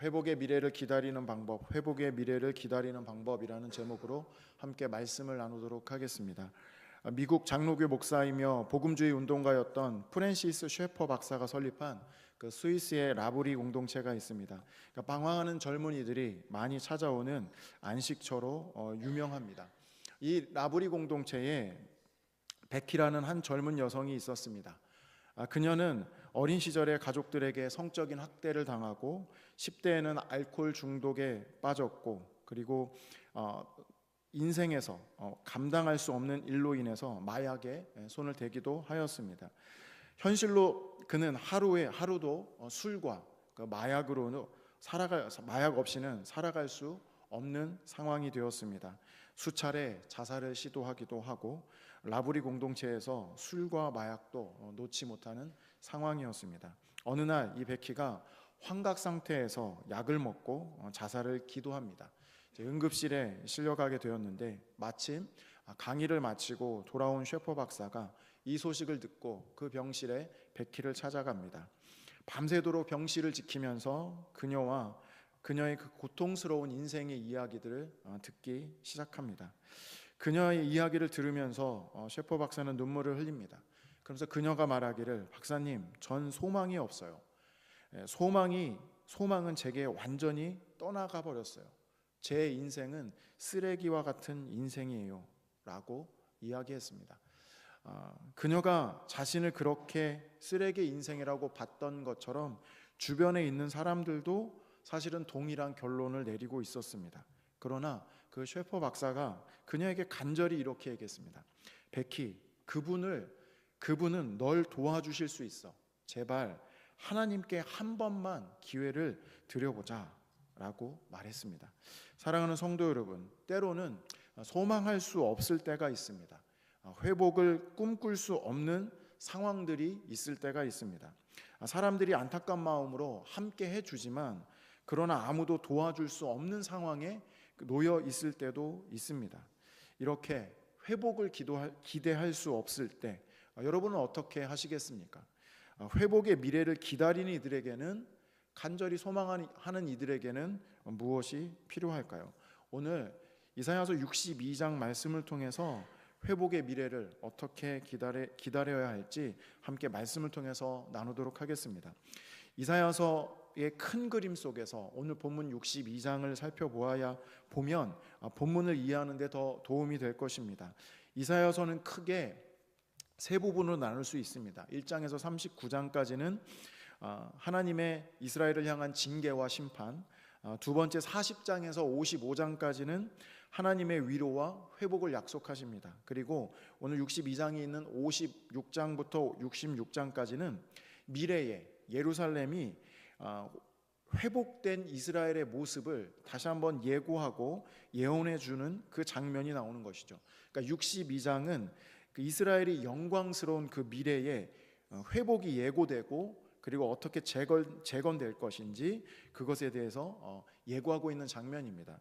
회복의 미래를 기다리는 방법, 회복의 미래를 기다리는 방법이라는 제목으로 함께 말씀을 나누도록 하겠습니다. 미국 장로교 목사이며 복음주의 운동가였던 프랜시스 셰퍼 박사가 설립한 그 스위스의 라브리 공동체가 있습니다. 그러니까 방황하는 젊은이들이 많이 찾아오는 안식처로 유명합니다. 이 라브리 공동체에 베키라는 한 젊은 여성이 있었습니다. 그녀는 어린 시절에 가족들에게 성적인 학대를 당하고 10대에는 알코올 중독에 빠졌고, 그리고 인생에서 감당할 수 없는 일로 인해서 마약에 손을 대기도 하였습니다. 현실로 그는 하루도 술과 그 마약으로는 마약 없이는 살아갈 수 없는 상황이 되었습니다. 수차례 자살을 시도하기도 하고 라브리 공동체에서 술과 마약도 놓지 못하는 상황이었습니다. 어느 날 이 베키가 환각 상태에서 약을 먹고 자살을 기도합니다. 응급실에 실려가게 되었는데 마침 강의를 마치고 돌아온 셰퍼 박사가 이 소식을 듣고 그 병실에 베키를 찾아갑니다. 밤새도록 병실을 지키면서 그녀의 그 고통스러운 인생의 이야기들을 듣기 시작합니다. 그녀의 이야기를 들으면서 셰퍼 박사는 눈물을 흘립니다. 그러면서 그녀가 말하기를, 박사님, 전 소망이 없어요. 소망은 제게 완전히 떠나가 버렸어요. 제 인생은 쓰레기와 같은 인생이에요 라고 이야기했습니다. 그녀가 자신을 그렇게 쓰레기 인생이라고 봤던 것처럼 주변에 있는 사람들도 사실은 동일한 결론을 내리고 있었습니다. 그러나 그 셰퍼 박사가 그녀에게 간절히 이렇게 얘기했습니다. 베키, 그분은 널 도와주실 수 있어. 제발 하나님께 한 번만 기회를 드려보자 라고 말했습니다. 사랑하는 성도 여러분, 때로는 소망할 수 없을 때가 있습니다. 회복을 꿈꿀 수 없는 상황들이 있을 때가 있습니다. 사람들이 안타까운 마음으로 함께 해주지만 그러나 아무도 도와줄 수 없는 상황에 놓여 있을 때도 있습니다. 이렇게 회복을 기대할 수 없을 때 여러분은 어떻게 하시겠습니까? 회복의 미래를 기다리는 이들에게는, 간절히 소망하는 이들에게는 무엇이 필요할까요? 오늘 이사야서 62장 말씀을 통해서 회복의 미래를 어떻게 기다려야 할지 함께 말씀을 통해서 나누도록 하겠습니다. 이사야서의 큰 그림 속에서 오늘 본문 62장을 보면 본문을 이해하는 데 더 도움이 될 것입니다. 이사야서는 크게 세 부분으로 나눌 수 있습니다. 1장에서 39장까지는 하나님의 이스라엘을 향한 징계와 심판, 두 번째 40장에서 55장까지는 하나님의 위로와 회복을 약속하십니다. 그리고 오늘 62장이 있는 56장부터 66장까지는 미래의 예루살렘이 회복된 이스라엘의 모습을 다시 한번 예고하고 예언해 주는 그 장면이 나오는 것이죠. 그러니까 62장은 그 이스라엘이 영광스러운 그 미래에 회복이 예고되고 그리고 어떻게 재건될 것인지 그것에 대해서 예고하고 있는 장면입니다.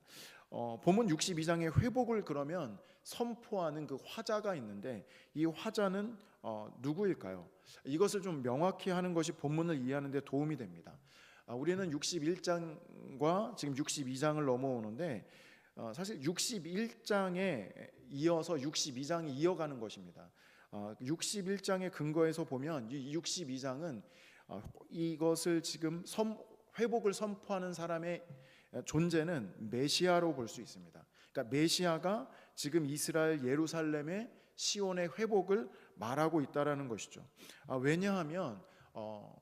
본문 62장의 회복을 그러면 선포하는 그 화자가 있는데 이 화자는 누구일까요? 이것을 좀 명확히 하는 것이 본문을 이해하는 데 도움이 됩니다. 우리는 61장과 지금 62장을 넘어오는데 사실 61장에 이어서 62장이 이어가는 것입니다. 61장의 근거에서 보면 이 62장은 이것을 지금 회복을 선포하는 사람의 존재는 메시아로 볼 수 있습니다. 그러니까 메시아가 지금 이스라엘 예루살렘의 시온의 회복을 말하고 있다라는 것이죠. 왜냐하면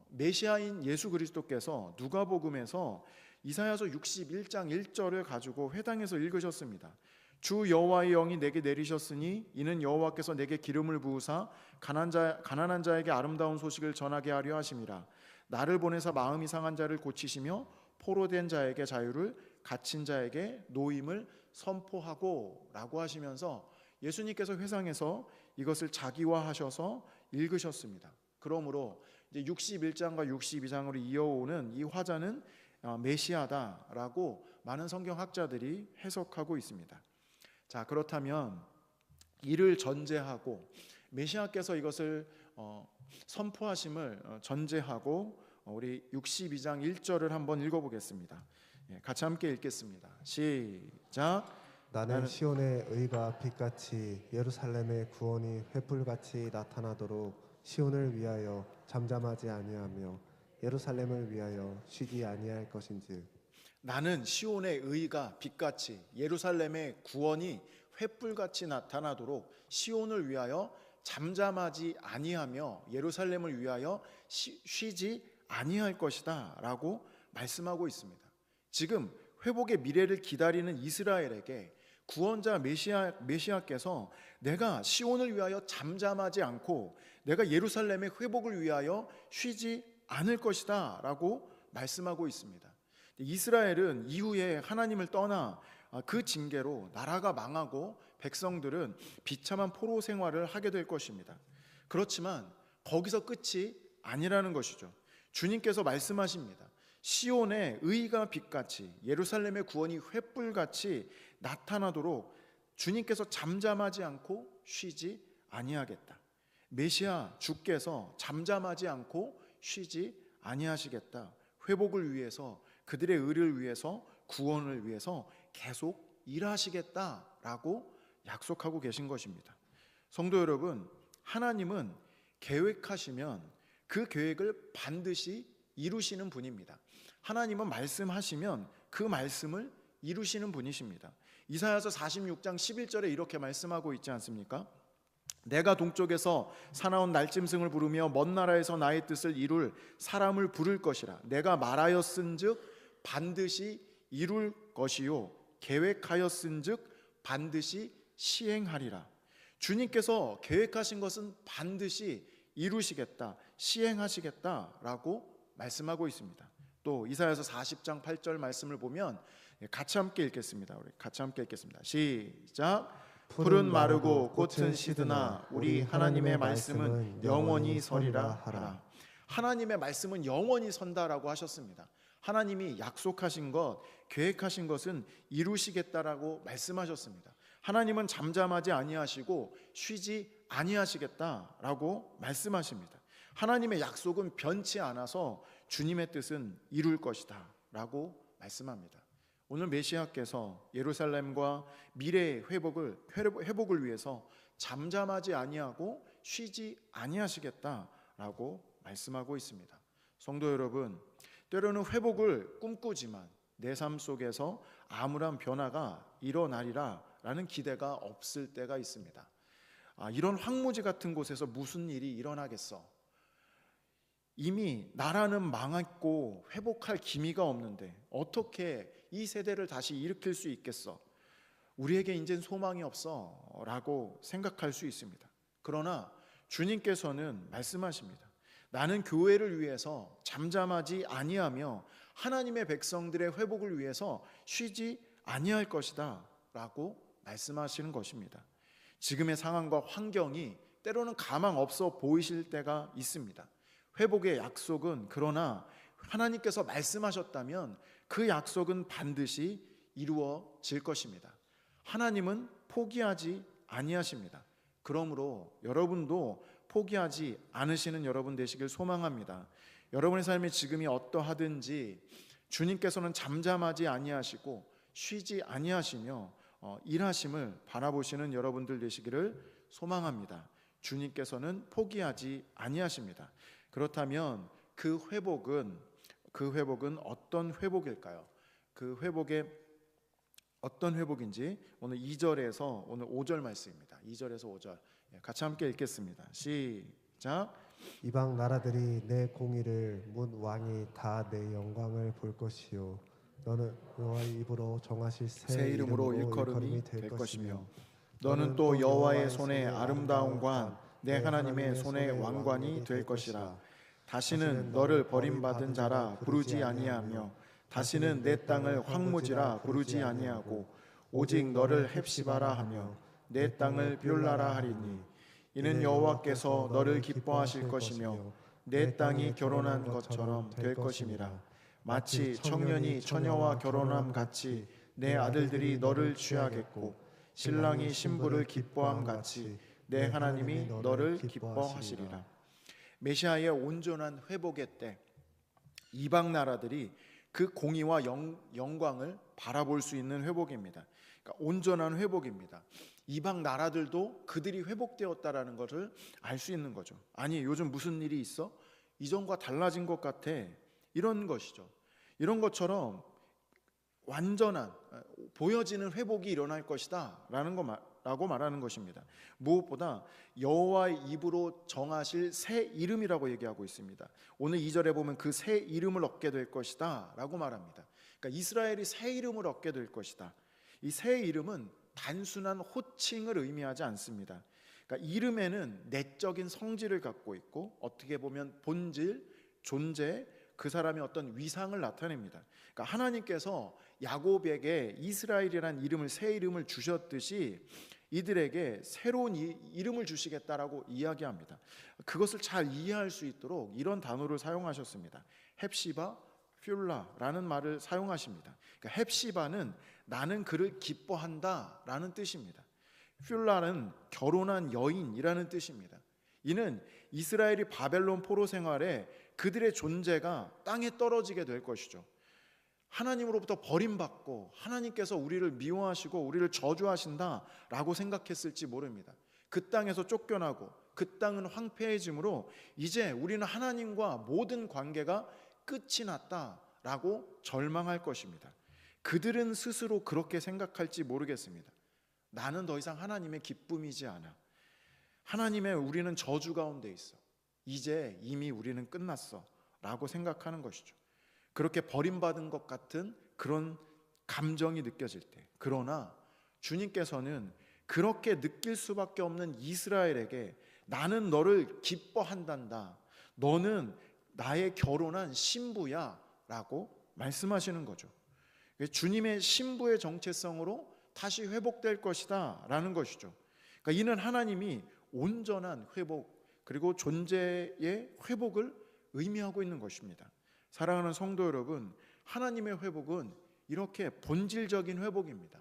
메시아인 예수 그리스도께서 누가복음에서 이사야서 61장 1절을 가지고 회당에서 읽으셨습니다. 주 여호와의 영이 내게 내리셨으니 이는 여호와께서 내게 기름을 부으사 가난한 자에게 아름다운 소식을 전하게 하려 하심이라. 나를 보내사 마음이 상한 자를 고치시며 포로된 자에게 자유를, 갇힌 자에게 노임을 선포하고 라고 하시면서 예수님께서 회상에서 이것을 자기화하셔서 읽으셨습니다. 그러므로 이제 61장과 62장으로 이어오는 이 화자는 메시아다라고 많은 성경학자들이 해석하고 있습니다. 자, 그렇다면 이를 전제하고 메시아께서 이것을 선포하심을 전제하고 우리 62장 1절을 한번 읽어보겠습니다. 같이 함께 읽겠습니다. 시작. 나는 시온의 의가 빛같이 예루살렘의 구원이 횃불같이 나타나도록 시온을 위하여 잠잠하지 아니하며 예루살렘을 위하여 쉬지 아니할 것인즉. 나는 시온의 의가 빛같이 예루살렘의 구원이 횃불같이 나타나도록 시온을 위하여 잠잠하지 아니하며 예루살렘을 위하여 쉬지 아니할 것이다 라고 말씀하고 있습니다. 지금 회복의 미래를 기다리는 이스라엘에게 구원자 메시아께서 내가 시온을 위하여 잠잠하지 않고 내가 예루살렘의 회복을 위하여 쉬지 않을 것이다 라고 말씀하고 있습니다. 이스라엘은 이후에 하나님을 떠나 그 징계로 나라가 망하고 백성들은 비참한 포로 생활을 하게 될 것입니다. 그렇지만 거기서 끝이 아니라는 것이죠. 주님께서 말씀하십니다. 시온의 의가 빛같이 예루살렘의 구원이 횃불같이 나타나도록 주님께서 잠잠하지 않고 쉬지 아니하겠다. 메시아 주께서 잠잠하지 않고 쉬지 아니하시겠다. 회복을 위해서, 그들의 의를 위해서, 구원을 위해서 계속 일하시겠다라고 약속하고 계신 것입니다. 성도 여러분, 하나님은 계획하시면 그 계획을 반드시 이루시는 분입니다. 하나님은 말씀하시면 그 말씀을 이루시는 분이십니다. 이사야서 46장 11절에 이렇게 말씀하고 있지 않습니까? 내가 동쪽에서 사나운 날짐승을 부르며 먼 나라에서 나의 뜻을 이룰 사람을 부를 것이라. 내가 말하였은즉 반드시 이룰 것이요 계획하였은즉 반드시 시행하리라. 주님께서 계획하신 것은 반드시 이루시겠다, 시행하시겠다라고 말씀하고 있습니다. 또 이사야서 40장 8절 말씀을 보면 같이 함께 읽겠습니다. 우리 같이 함께 읽겠습니다. 시작. 풀은 마르고 꽃은 시드나 우리 하나님의 말씀은 영원히 서리라 하라. 하나님의 말씀은 영원히 선다라고 하셨습니다. 하나님이 약속하신 것, 계획하신 것은 이루시겠다라고 말씀하셨습니다. 하나님은 잠잠하지 아니하시고 쉬지 아니하시겠다라고 말씀하십니다. 하나님의 약속은 변치 않아서 주님의 뜻은 이룰 것이다 라고 말씀합니다. 오늘 메시아께서 예루살렘과 미래의 회복을 위해서 잠잠하지 아니하고 쉬지 아니하시겠다라고 말씀하고 있습니다. 성도 여러분, 때로는 회복을 꿈꾸지만 내 삶 속에서 아무런 변화가 일어나리라 라는 기대가 없을 때가 있습니다. 이런 황무지 같은 곳에서 무슨 일이 일어나겠어? 이미 나라는 망했고 회복할 기미가 없는데 어떻게 이 세대를 다시 일으킬 수 있겠어? 우리에게 이젠 소망이 없어 라고 생각할 수 있습니다. 그러나 주님께서는 말씀하십니다. 나는 교회를 위해서 잠잠하지 아니하며 하나님의 백성들의 회복을 위해서 쉬지 아니할 것이다 라고 말씀하시는 것입니다. 지금의 상황과 환경이 때로는 가망 없어 보이실 때가 있습니다. 회복의 약속은 그러나 하나님께서 말씀하셨다면 그 약속은 반드시 이루어질 것입니다. 하나님은 포기하지 아니하십니다. 그러므로 여러분도 포기하지 않으시는 여러분 되시길 소망합니다. 여러분의 삶이 지금이 어떠하든지 주님께서는 잠잠하지 아니하시고 쉬지 아니하시며 일하심을 바라보시는 여러분들 되시기를 소망합니다. 주님께서는 포기하지 아니하십니다. 그렇다면 그 회복은 어떤 회복일까요? 그 회복의 어떤 회복인지 오늘 2절에서 오늘 5절 말씀입니다. 2절에서 5절 같이 함께 읽겠습니다. 시작. 이방 나라들이 내 공의를 문 왕이 다 내 영광을 볼 것이요 너는 여호와의 입으로 정하실 새 이름으로 일컬음이 될 것이며 너는 또 여호와의 손에 아름다운 관 내 하나님의 손에 왕관이 될 것이라. 다시는 너를 버림받은 자라 부르지 아니하며 다시는 내 땅을 황무지라 부르지 아니하고 오직 너를 헵시바라 하며 내 땅을 뷸라라 하리니 이는 여호와께서 너를 기뻐하실 것이며 내 땅이 결혼한 것처럼 될 것임이라. 마치 청년이 처녀와 결혼함 같이 내 아들들이 너를 취하겠고 신랑이 신부를 기뻐함 같이 내 하나님이 너를 기뻐하시리라. 메시아의 온전한 회복의 때, 이방 나라들이 그 공의와 영광을 바라볼 수 있는 회복입니다. 그러니까 온전한 회복입니다. 이방 나라들도 그들이 회복되었다라는 것을 알 수 있는 거죠. 아니, 요즘 무슨 일이 있어? 이전과 달라진 것 같아. 이런 것이죠. 이런 것처럼 완전한 보여지는 회복이 일어날 것이다 라고 말하는 것입니다. 무엇보다 여호와의 입으로 정하실 새 이름이라고 얘기하고 있습니다. 오늘 2절에 보면 그 새 이름을 얻게 될 것이다 라고 말합니다. 그러니까 이스라엘이 새 이름을 얻게 될 것이다. 이 새 이름은 단순한 호칭을 의미하지 않습니다. 그러니까 이름에는 내적인 성질을 갖고 있고 어떻게 보면 본질, 존재, 그 사람의 어떤 위상을 나타냅니다. 그러니까 하나님께서 야곱에게 이스라엘이라는 이름을, 새 이름을 주셨듯이 이들에게 새로운 이름을 주시겠다라고 이야기합니다. 그것을 잘 이해할 수 있도록 이런 단어를 사용하셨습니다. 헵시바, 퓰라라는 말을 사용하십니다. 그러니까 헵시바는 나는 그를 기뻐한다라는 뜻입니다. 퓰라는 결혼한 여인이라는 뜻입니다. 이는 이스라엘이 바벨론 포로 생활에 그들의 존재가 땅에 떨어지게 될 것이죠. 하나님으로부터 버림받고 하나님께서 우리를 미워하시고 우리를 저주하신다라고 생각했을지 모릅니다. 그 땅에서 쫓겨나고 그 땅은 황폐해짐으로 이제 우리는 하나님과 모든 관계가 끝이 났다라고 절망할 것입니다. 그들은 스스로 그렇게 생각할지 모르겠습니다. 나는 더 이상 하나님의 기쁨이지 않아. 하나님의 우리는 저주 가운데 있어. 이제 이미 우리는 끝났어 라고 생각하는 것이죠. 그렇게 버림받은 것 같은 그런 감정이 느껴질 때, 그러나 주님께서는 그렇게 느낄 수밖에 없는 이스라엘에게 나는 너를 기뻐한단다, 너는 나의 결혼한 신부야 라고 말씀하시는 거죠. 주님의 신부의 정체성으로 다시 회복될 것이다 라는 것이죠. 그러니까 이는 하나님이 온전한 회복 그리고 존재의 회복을 의미하고 있는 것입니다. 사랑하는 성도 여러분, 하나님의 회복은 이렇게 본질적인 회복입니다.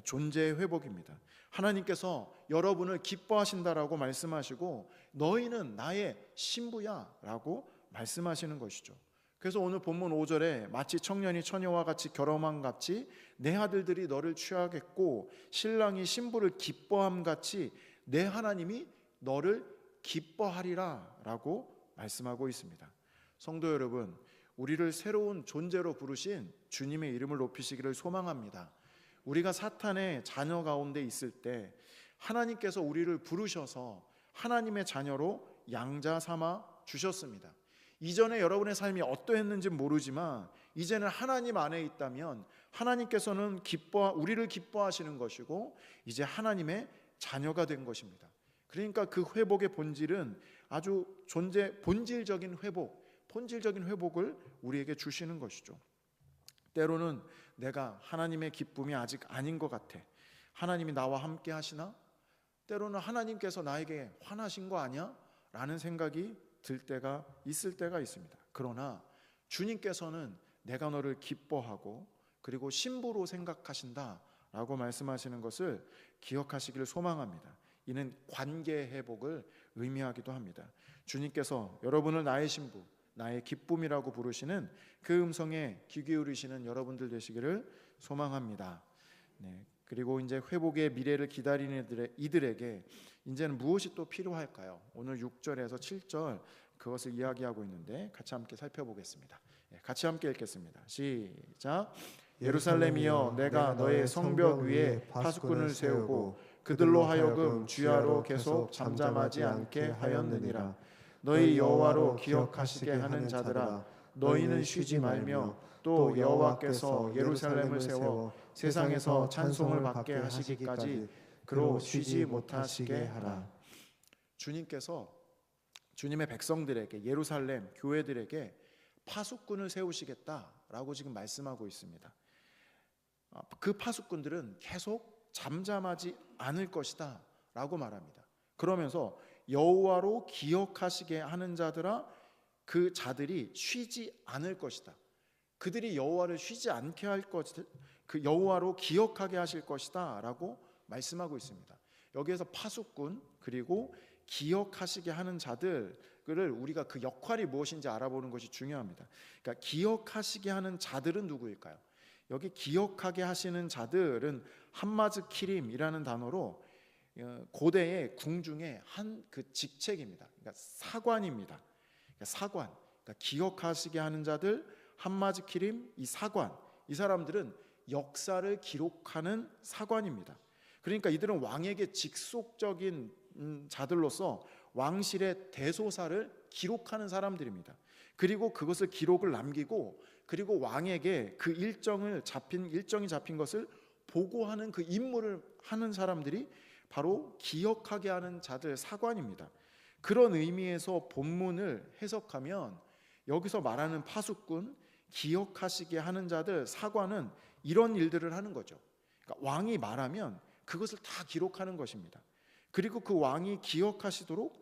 존재의 회복입니다. 하나님께서 여러분을 기뻐하신다라고 말씀하시고 너희는 나의 신부야 라고 말씀하시는 것이죠. 그래서 오늘 본문 5절에 마치 청년이 처녀와 같이 결혼함 같이 내 아들들이 너를 취하겠고 신랑이 신부를 기뻐함 같이 내 하나님이 너를 기뻐하리라 라고 말씀하고 있습니다. 성도 여러분, 우리를 새로운 존재로 부르신 주님의 이름을 높이시기를 소망합니다. 우리가 사탄의 자녀 가운데 있을 때 하나님께서 우리를 부르셔서 하나님의 자녀로 양자 삼아 주셨습니다. 이전에 여러분의 삶이 어떠했는지 모르지만 이제는 하나님 안에 있다면 하나님께서는 우리를 기뻐하시는 것이고 이제 하나님의 자녀가 된 것입니다. 그러니까 그 회복의 본질은 아주 본질적인 회복을 우리에게 주시는 것이죠. 때로는 내가 하나님의 기쁨이 아직 아닌 것 같아. 하나님이 나와 함께 하시나? 때로는 하나님께서 나에게 화나신 거 아니야? 라는 생각이 들 때가 있을 때가 있습니다. 그러나 주님께서는 내가 너를 기뻐하고 그리고 신부로 생각하신다라고 말씀하시는 것을 기억하시기를 소망합니다. 이는 관계의 회복을 의미하기도 합니다. 주님께서 여러분을 나의 신부, 나의 기쁨이라고 부르시는 그 음성에 귀 기울이시는 여러분들 되시기를 소망합니다. 네, 그리고 이제 회복의 미래를 기다리는 이들에게 이제는 무엇이 또 필요할까요? 오늘 6절에서 7절 그것을 이야기하고 있는데 같이 함께 살펴보겠습니다. 같이 함께 읽겠습니다. 시작. 예루살렘이여, 내가 너의 성벽 위에 파수꾼을 세우고 그들로 하여금 주야로 계속 잠잠하지 않게 하였느니라. 너희 여호와로 기억하시게 하는 자들아, 너희는 쉬지 말며 또 여호와께서 예루살렘을 세워 세상에서 찬송을 받게 하시기까지 그로 쉬지 못하시게 하라. 주님께서 주님의 백성들에게, 예루살렘 교회들에게 파수꾼을 세우시겠다라고 지금 말씀하고 있습니다. 그 파수꾼들은 계속 잠잠하지 않을 것이다 라고 말합니다. 그러면서 여호와로 기억하시게 하는 자들아, 그 자들이 쉬지 않을 것이다. 그들이 여호와를 쉬지 않게 할 것이다. 그 여호와로 기억하게 하실 것이다 라고 말씀하고 있습니다. 여기에서 파수꾼 그리고 기억하시게 하는 자들, 우리가 그 역할이 무엇인지 알아보는 것이 중요합니다. 그러니까 기억하시게 하는 자들은 누구일까요? 여기 기억하게 하시는 자들은 함마즈키림이라는 단어로 고대의 궁중의 한 그 직책입니다. 그러니까 사관입니다. 그러니까 사관, 그러니까 기억하시게 하는 자들, 함마즈키림, 이 사관, 이 사람들은 역사를 기록하는 사관입니다. 그러니까 이들은 왕에게 직속적인 자들로서 왕실의 대소사를 기록하는 사람들입니다. 그리고 그것을 기록을 남기고 그리고 왕에게 그 일정이 잡힌 것을 보고하는 그 임무를 하는 사람들이 바로 기억하게 하는 자들, 사관입니다. 그런 의미에서 본문을 해석하면 여기서 말하는 파수꾼, 기억하시게 하는 자들, 사관은 이런 일들을 하는 거죠. 그러니까 왕이 말하면 그것을 다 기록하는 것입니다. 그리고 그 왕이 기억하시도록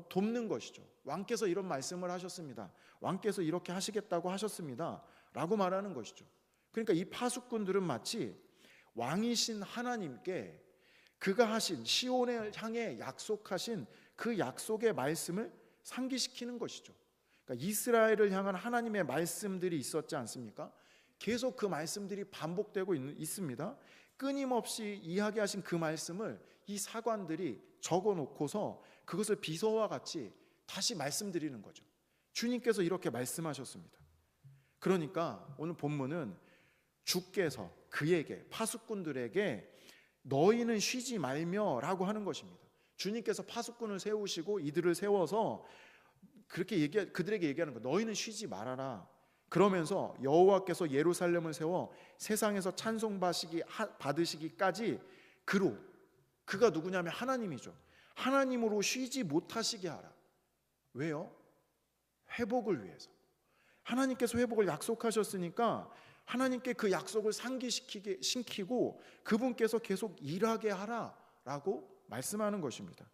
돕는 것이죠. 왕께서 이런 말씀을 하셨습니다. 왕께서 이렇게 하시겠다고 하셨습니다. 라고 말하는 것이죠. 그러니까 이 파수꾼들은 마치 왕이신 하나님께 그가 하신 시온을 향해 약속하신 그 약속의 말씀을 상기시키는 것이죠. 그러니까 이스라엘을 향한 하나님의 말씀들이 있었지 않습니까? 계속 그 말씀들이 반복되고 있습니다. 끊임없이 이야기하신 그 말씀을 이 사관들이 적어놓고서 그것을 비서와 같이 다시 말씀드리는 거죠. 주님께서 이렇게 말씀하셨습니다. 그러니까 오늘 본문은 주께서 그에게, 파수꾼들에게 너희는 쉬지 말며 라고 하는 것입니다. 주님께서 파수꾼을 세우시고 이들을 세워서 그들에게 얘기하는 거, 너희는 쉬지 말아라. 그러면서 여호와께서 예루살렘을 세워 세상에서 찬송 받으시기까지 그가 누구냐면 하나님이죠. 하나님으로 쉬지 못하시게 하라. 왜요? 회복을 위해서. 하나님께서 회복을 약속하셨으니까 하나님께 그 약속을 상기시키고 그분께서 계속 일하게 하라라고 말씀하는 것입니다.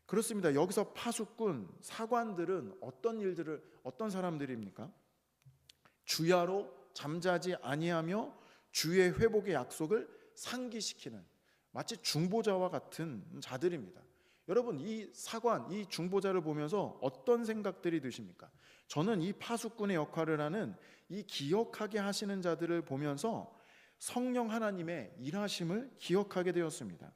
그렇습니다. 여기서 파수꾼, 사관들은 어떤 사람들입니까? 주야로 잠자지 아니하며 주의 회복의 약속을 상기시키는 마치 중보자와 같은 자들입니다. 여러분, 이 사관, 이 중보자를 보면서 어떤 생각들이 드십니까? 저는 이 파수꾼의 역할을 하는 이 기억하게 하시는 자들을 보면서 성령 하나님의 일하심을 기억하게 되었습니다.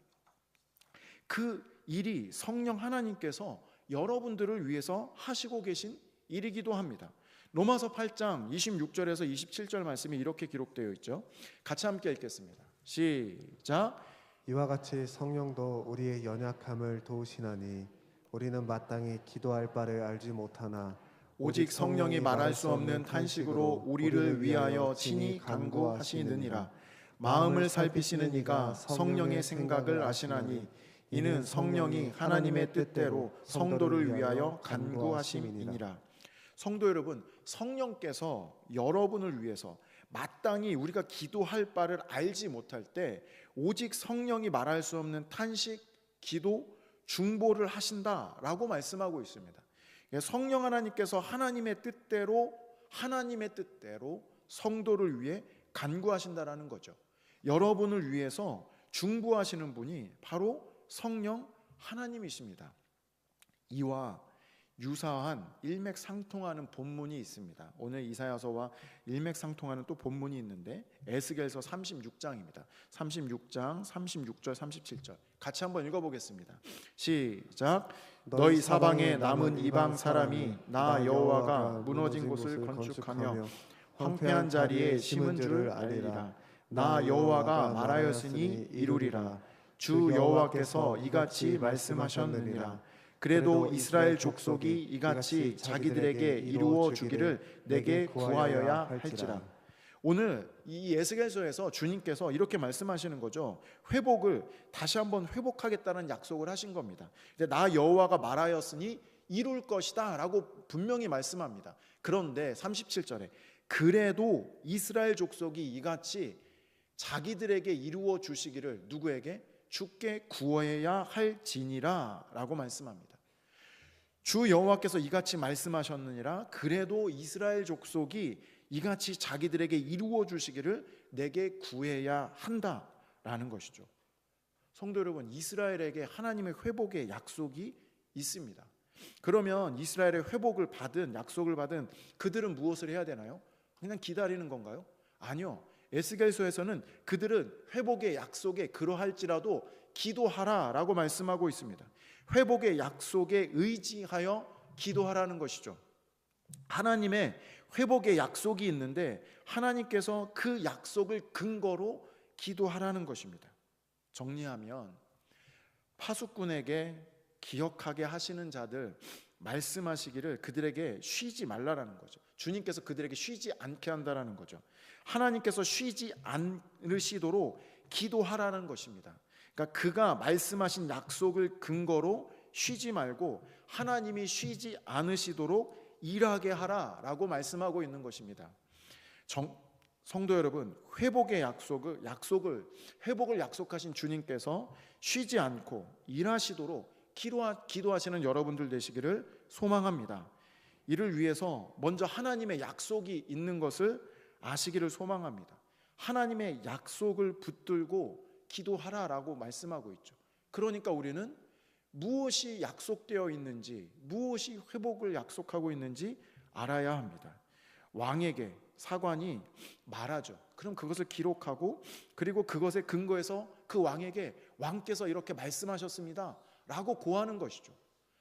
그 일이 성령 하나님께서 여러분들을 위해서 하시고 계신 일이기도 합니다. 로마서 8장 26절에서 27절 말씀이 이렇게 기록되어 있죠. 같이 함께 읽겠습니다. 시작. 이와 같이 성령도 우리의 연약함을 도우시나니 우리는 마땅히 기도할 바를 알지 못하나 오직 성령이 말할 수 없는 탄식으로 우리를 위하여 친히 간구하시느니라. 마음을 살피시는 이가 성령의 생각을 아시나니 이는 성령이 하나님의 뜻대로 성도를 위하여 간구하심이니라. 성도 여러분, 성령께서 여러분을 위해서 마땅히 우리가 기도할 바를 알지 못할 때 오직 성령이 말할 수 없는 탄식, 기도, 중보를 하신다라고 말씀하고 있습니다. 성령 하나님께서 하나님의 뜻대로 성도를 위해 간구하신다라는 거죠. 여러분을 위해서 중보하시는 분이 바로 성령 하나님이십니다. 이와 유사한 일맥상통하는 본문이 있습니다. 오늘 이사야서와 일맥상통하는 또 본문이 있는데 에스겔서 36장입니다. 36장 36절 37절 같이 한번 읽어보겠습니다. 시작. 너희 사방에 남은 이방 사람이 나 여호와가 무너진 곳을 건축하며 황폐한 자리에 심은 줄을 알리라. 나 여호와가 말하였으니 이루리라. 주 여호와께서 이같이 말씀하셨느니라. 그래도 이스라엘 족속이 이같이 자기들에게 이루어 주기를 내게 구하여야 할지라. 오늘 이 에스겔서에서 주님께서 이렇게 말씀하시는 거죠. 회복을 다시 한번 회복하겠다는 약속을 하신 겁니다. 나 여호와가 말하였으니 이룰 것이다 라고 분명히 말씀합니다. 그런데 37절에 그래도 이스라엘 족속이 이같이 자기들에게 이루어 주시기를 누구에게? 주께 구해야 할지니라 라고 말씀합니다. 주 여호와께서 이같이 말씀하셨느니라. 그래도 이스라엘 족속이 이같이 자기들에게 이루어 주시기를 내게 구해야 한다라는 것이죠. 성도 여러분, 이스라엘에게 하나님의 회복의 약속이 있습니다. 그러면 이스라엘의 회복을 받은, 약속을 받은 그들은 무엇을 해야 되나요? 그냥 기다리는 건가요? 아니요. 에스겔서에서는 그들은 회복의 약속에 그러할지라도 기도하라라고 말씀하고 있습니다. 회복의 약속에 의지하여 기도하라는 것이죠. 하나님의 회복의 약속이 있는데 하나님께서 그 약속을 근거로 기도하라는 것입니다. 정리하면 파수꾼에게 기억하게 하시는 자들 말씀하시기를 그들에게 쉬지 말라라는 거죠. 주님께서 그들에게 쉬지 않게 한다라는 거죠. 하나님께서 쉬지 않으시도록 기도하라는 것입니다. 그러니까 그가 말씀하신 약속을 근거로 쉬지 말고 하나님이 쉬지 않으시도록 일하게 하라라고 말씀하고 있는 것입니다. 성도 여러분, 회복의 회복을 약속하신 주님께서 쉬지 않고 일하시도록 기도하시는 여러분들 되시기를 소망합니다. 이를 위해서 먼저 하나님의 약속이 있는 것을 아시기를 소망합니다. 하나님의 약속을 붙들고 기도하라라고 말씀하고 있죠. 그러니까 우리는 무엇이 약속되어 있는지, 무엇이 회복을 약속하고 있는지 알아야 합니다. 왕에게 사관이 말하죠. 그럼 그것을 기록하고, 그리고 그것에 근거해서 그 왕에게 왕께서 이렇게 말씀하셨습니다 라고 고하는 것이죠.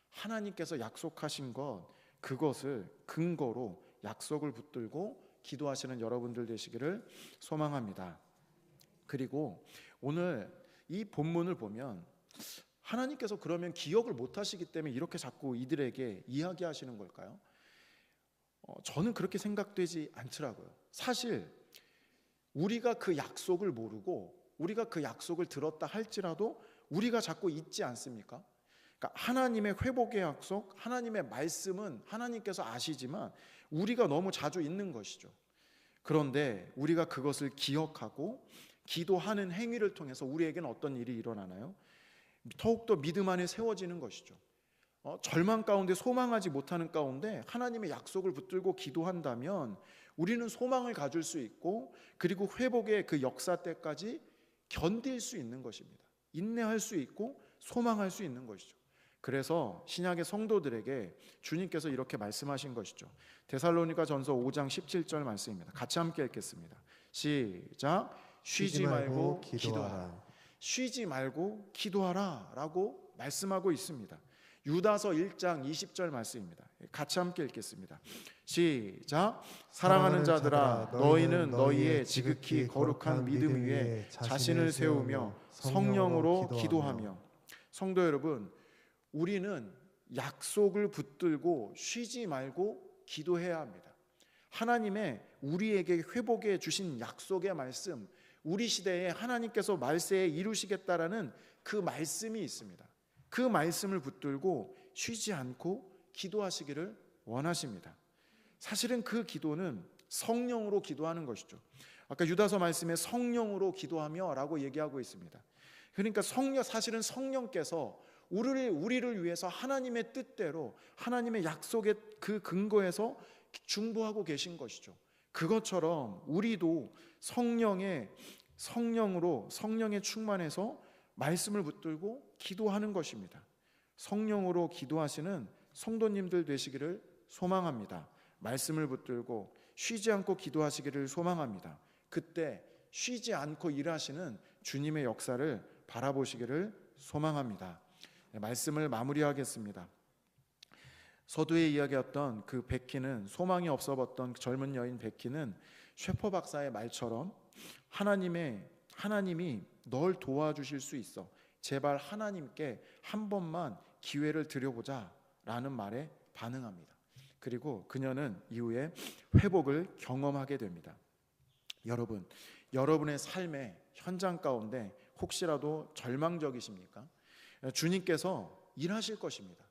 하나님께서 약속하신 것, 그것을 근거로 약속을 붙들고 기도하시는 여러분들 되시기를 소망합니다. 그리고 오늘 이 본문을 보면 하나님께서 그러면 기억을 못하시기 때문에 이렇게 자꾸 이들에게 이야기하시는 걸까요? 저는 그렇게 생각되지 않더라고요. 사실 우리가 그 약속을 모르고 우리가 그 약속을 들었다 할지라도 우리가 자꾸 잊지 않습니까? 그러니까 하나님의 회복의 약속, 하나님의 말씀은 하나님께서 아시지만 우리가 너무 자주 잊는 것이죠. 그런데 우리가 그것을 기억하고 기도하는 행위를 통해서 우리에게는 어떤 일이 일어나나요? 더욱더 믿음 안에 세워지는 것이죠. 절망 가운데 소망하지 못하는 가운데 하나님의 약속을 붙들고 기도한다면 우리는 소망을 가질 수 있고, 그리고 회복의 그 역사 때까지 견딜 수 있는 것입니다. 인내할 수 있고 소망할 수 있는 것이죠. 그래서 신약의 성도들에게 주님께서 이렇게 말씀하신 것이죠. 데살로니가 전서 5장 17절 말씀입니다. 같이 함께 읽겠습니다. 시작. 쉬지 말고 기도하라. 쉬지 말고 기도하라 라고 말씀하고 있습니다. 유다서 1장 20절 말씀입니다. 같이 함께 읽겠습니다. 시작. 사랑하는 자들아, 너희는 너희의 지극히 거룩한 믿음 위에 자신을 세우며 성령으로 기도하며. 성도 여러분, 우리는 약속을 붙들고 쉬지 말고 기도해야 합니다. 하나님의 우리에게 회복해 주신 약속의 말씀, 우리 시대에 하나님께서 말세에 이루시겠다라는 그 말씀이 있습니다. 그 말씀을 붙들고 쉬지 않고 기도하시기를 원하십니다. 사실은 그 기도는 성령으로 기도하는 것이죠. 아까 유다서 말씀에 성령으로 기도하며 라고 얘기하고 있습니다. 그러니까 사실은 성령께서 우리를 위해서 하나님의 뜻대로 하나님의 약속의 그 근거에서 중보하고 계신 것이죠. 그것처럼 우리도 성령의 충만해서 말씀을 붙들고 기도하는 것입니다. 성령으로 기도하시는 성도님들 되시기를 소망합니다. 말씀을 붙들고 쉬지 않고 기도하시기를 소망합니다. 그때 쉬지 않고 일하시는 주님의 역사를 바라보시기를 소망합니다. 말씀을 마무리하겠습니다. 서두에 이야기했던 그 베키는, 소망이 없어봤던 젊은 여인 베키는 셰퍼 박사의 말처럼 하나님이 널 도와주실 수 있어, 제발 하나님께 한 번만 기회를 드려보자 라는 말에 반응합니다. 그리고 그녀는 이후에 회복을 경험하게 됩니다. 여러분의 삶의 현장 가운데 혹시라도 절망적이십니까? 주님께서 일하실 것입니다.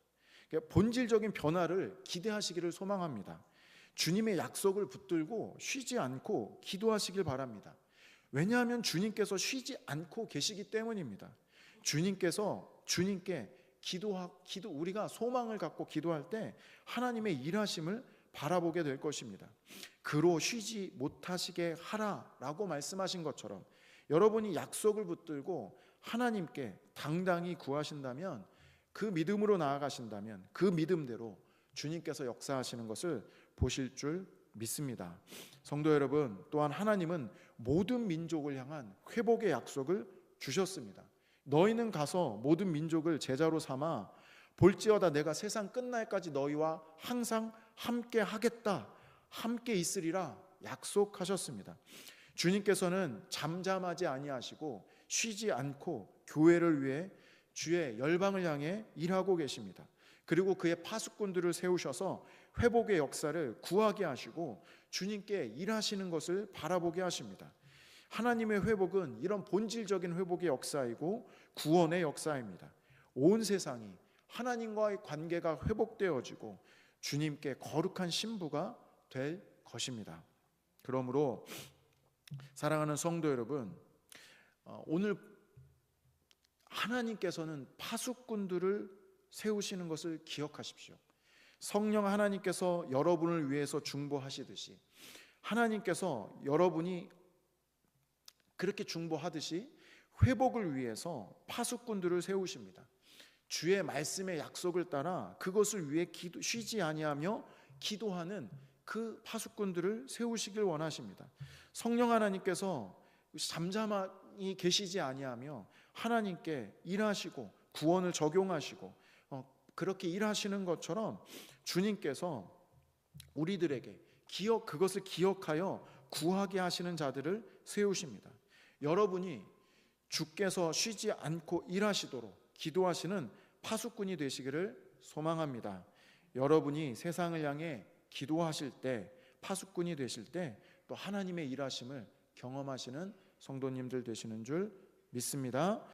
본질적인 변화를 기대하시기를 소망합니다. 주님의 약속을 붙들고 쉬지 않고 기도하시길 바랍니다. 왜냐하면 주님께서 쉬지 않고 계시기 때문입니다. 주님께 우리가 소망을 갖고 기도할 때 하나님의 일하심을 바라보게 될 것입니다. 그로 쉬지 못하시게 하라라고 말씀하신 것처럼 여러분이 약속을 붙들고 하나님께 당당히 구하신다면 그 믿음으로 나아가신다면 그 믿음대로 주님께서 역사하시는 것을 보실 줄 믿습니다. 성도 여러분, 또한 하나님은 모든 민족을 향한 회복의 약속을 주셨습니다. 너희는 가서 모든 민족을 제자로 삼아 볼지어다 내가 세상 끝날까지 너희와 항상 함께 하겠다, 함께 있으리라 약속하셨습니다. 주님께서는 잠잠하지 아니하시고 쉬지 않고 교회를 위해 주의 열방을 향해 일하고 계십니다. 그리고 그의 파수꾼들을 세우셔서 회복의 역사를 구하게 하시고 주님께 일하시는 것을 바라보게 하십니다. 하나님의 회복은 이런 본질적인 회복의 역사이고 구원의 역사입니다. 온 세상이 하나님과의 관계가 회복되어지고 주님께 거룩한 신부가 될 것입니다. 그러므로 사랑하는 성도 여러분, 오늘 하나님께서는 파수꾼들을 세우시는 것을 기억하십시오. 성령 하나님께서 여러분을 위해서 중보하시듯이 하나님께서 여러분이 그렇게 중보하듯이 회복을 위해서 파수꾼들을 세우십니다. 주의 말씀의 약속을 따라 그것을 위해 쉬지 아니하며 기도하는 그 파수꾼들을 세우시길 원하십니다. 성령 하나님께서 잠잠히 계시지 아니하며 하나님께 일하시고 구원을 적용하시고 그렇게 일하시는 것처럼 주님께서 우리들에게 그것을 기억하여 구하게 하시는 자들을 세우십니다. 여러분이 주께서 쉬지 않고 일하시도록 기도하시는 파수꾼이 되시기를 소망합니다. 여러분이 세상을 향해 기도하실 때, 파수꾼이 되실 때 또 하나님의 일하심을 경험하시는 성도님들 되시는 줄 믿습니다.